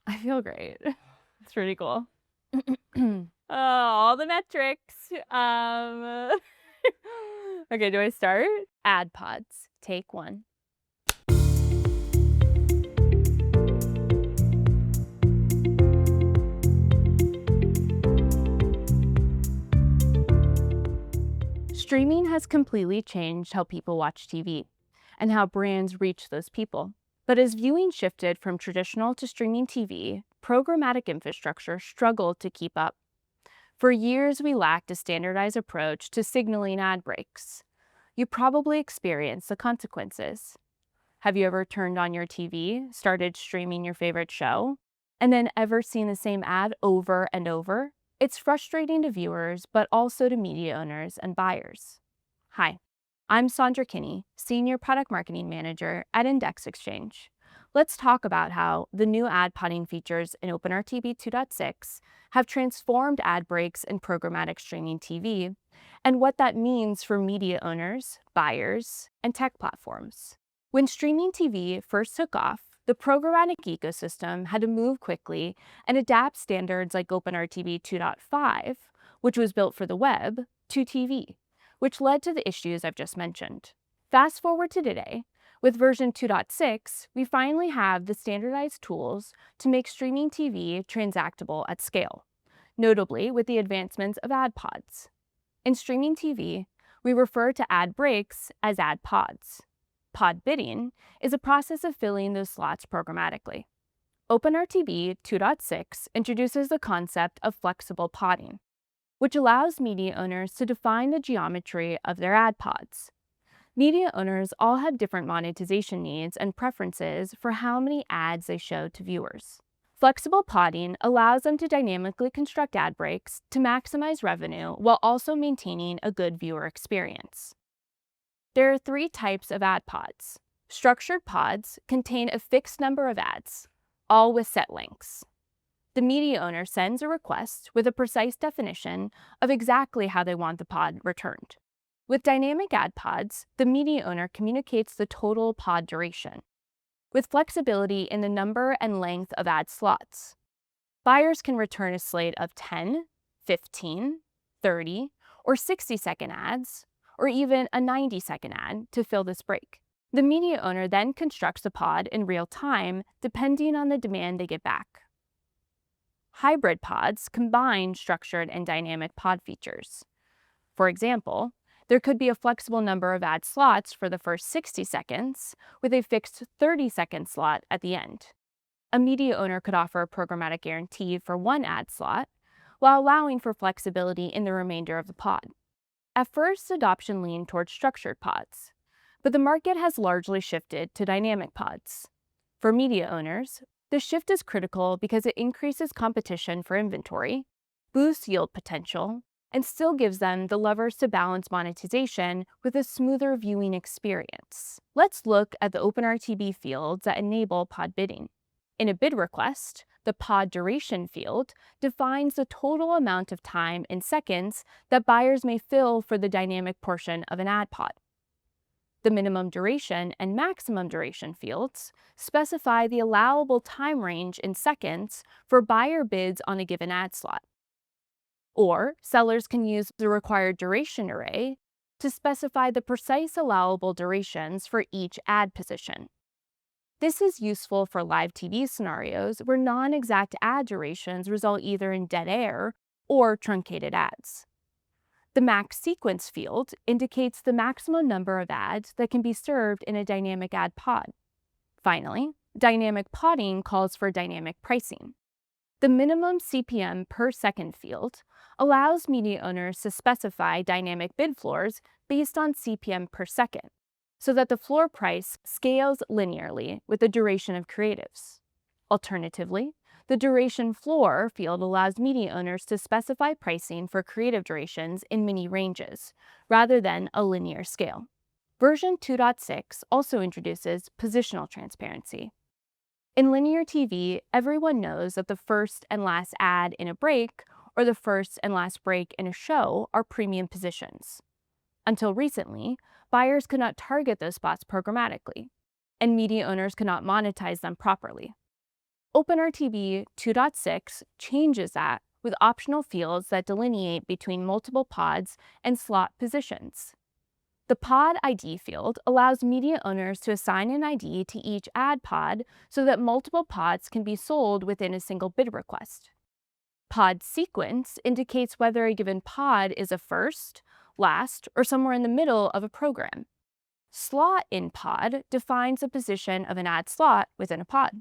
I feel great. It's pretty cool. All the metrics. Okay, do I start? Ad pods. Take one. Streaming has completely changed how people watch TV and how brands reach those people. But as viewing shifted from traditional to streaming TV, programmatic infrastructure struggled to keep up. For years, we lacked a standardized approach to signaling ad breaks. You probably experienced the consequences. Have you ever turned on your TV, started streaming your favorite show, and then ever seen the same ad over and over? It's frustrating to viewers, but also to media owners and buyers. Hi, I'm Sondra Kinney, Senior Product Marketing Manager at Index Exchange. Let's talk about how the new ad podding features in OpenRTB 2.6 have transformed ad breaks in programmatic streaming TV, and what that means for media owners, buyers, and tech platforms. When streaming TV first took off, the programmatic ecosystem had to move quickly and adapt standards like OpenRTB 2.5, which was built for the web, to TV, which led to the issues I've just mentioned. Fast forward to today, with version 2.6, we finally have the standardized tools to make streaming TV transactable at scale, notably with the advancements of ad pods. In streaming TV, we refer to ad breaks as ad pods. Pod bidding is a process of filling those slots programmatically. OpenRTB 2.6 introduces the concept of flexible podding, which allows media owners to define the geometry of their ad pods. Media owners all have different monetization needs and preferences for how many ads they show to viewers. Flexible podding allows them to dynamically construct ad breaks to maximize revenue while also maintaining a good viewer experience. There are three types of ad pods. Structured pods contain a fixed number of ads, all with set lengths. The media owner sends a request with a precise definition of exactly how they want the pod returned. With dynamic ad pods, the media owner communicates the total pod duration, with flexibility in the number and length of ad slots. Buyers can return a slate of 10, 15, 30, or 60-second ads, or even a 90-second ad to fill this break. The media owner then constructs the pod in real time, depending on the demand they get back. Hybrid pods combine structured and dynamic pod features. For example, there could be a flexible number of ad slots for the first 60 seconds, with a fixed 30-second slot at the end. A media owner could offer a programmatic guarantee for one ad slot, while allowing for flexibility in the remainder of the pod. At first, adoption leaned towards structured pods, but the market has largely shifted to dynamic pods. For media owners, the shift is critical because it increases competition for inventory, boosts yield potential, and still gives them the levers to balance monetization with a smoother viewing experience. Let's look at the OpenRTB fields that enable pod bidding. In a bid request, the pod duration field defines the total amount of time in seconds that buyers may fill for the dynamic portion of an ad pod. The minimum duration and maximum duration fields specify the allowable time range in seconds for buyer bids on a given ad slot. Or sellers can use the required duration array to specify the precise allowable durations for each ad position. This is useful for live TV scenarios where non-exact ad durations result either in dead air or truncated ads. The max sequence field indicates the maximum number of ads that can be served in a dynamic ad pod. Finally, dynamic podding calls for dynamic pricing. The minimum CPM per second field allows media owners to specify dynamic bid floors based on CPM per second, so that the floor price scales linearly with the duration of creatives. Alternatively, the duration floor field allows media owners to specify pricing for creative durations in many ranges, rather than a linear scale. Version 2.6 also introduces positional transparency. In linear TV, everyone knows that the first and last ad in a break or the first and last break in a show are premium positions. Until recently, buyers could not target those spots programmatically, and media owners could not monetize them properly. OpenRTB 2.6 changes that with optional fields that delineate between multiple pods and slot positions. The pod ID field allows media owners to assign an ID to each ad pod so that multiple pods can be sold within a single bid request. Pod sequence indicates whether a given pod is a first, last, or somewhere in the middle of a program. Slot in pod defines the position of an ad slot within a pod.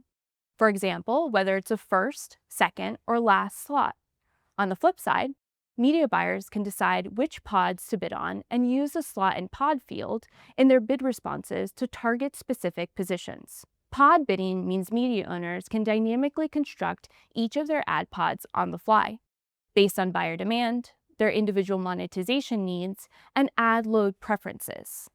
For example, whether it's a first, second, or last slot. On the flip side, media buyers can decide which pods to bid on and use the slot and pod field in their bid responses to target specific positions. Pod bidding means media owners can dynamically construct each of their ad pods on the fly, based on buyer demand, their individual monetization needs, and ad load preferences.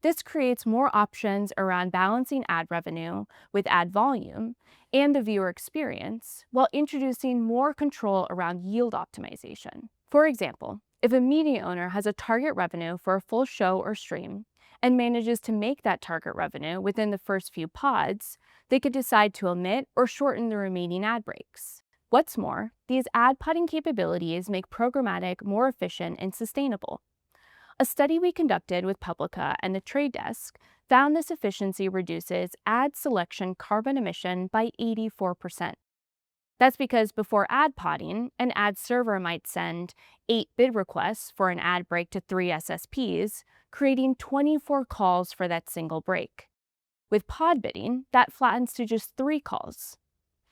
This creates more options around balancing ad revenue with ad volume and the viewer experience, while introducing more control around yield optimization. For example, if a media owner has a target revenue for a full show or stream and manages to make that target revenue within the first few pods, they could decide to omit or shorten the remaining ad breaks. What's more, these ad podding capabilities make programmatic more efficient and sustainable. A study we conducted with Publica and the Trade Desk found this efficiency reduces ad selection carbon emission by 84%. That's because before ad podding, an ad server might send 8 bid requests for an ad break to 3 SSPs, creating 24 calls for that single break. With pod bidding, that flattens to just 3 calls.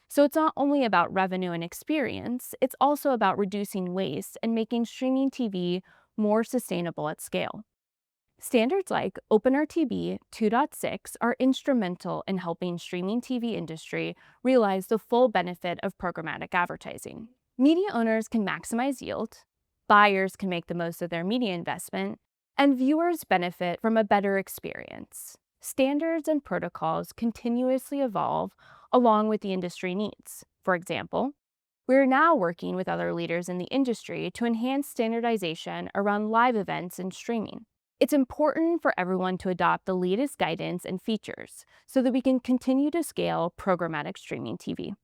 So it's not only about revenue and experience, it's also about reducing waste and making streaming TV more sustainable at scale. Standards like OpenRTB 2.6 are instrumental in helping streaming TV industry realize the full benefit of programmatic advertising. Media owners can maximize yield, buyers can make the most of their media investment, and viewers benefit from a better experience. Standards and protocols continuously evolve along with the industry needs. For example, we're now working with other leaders in the industry to enhance standardization around live events and streaming. It's important for everyone to adopt the latest guidance and features so that we can continue to scale programmatic streaming TV.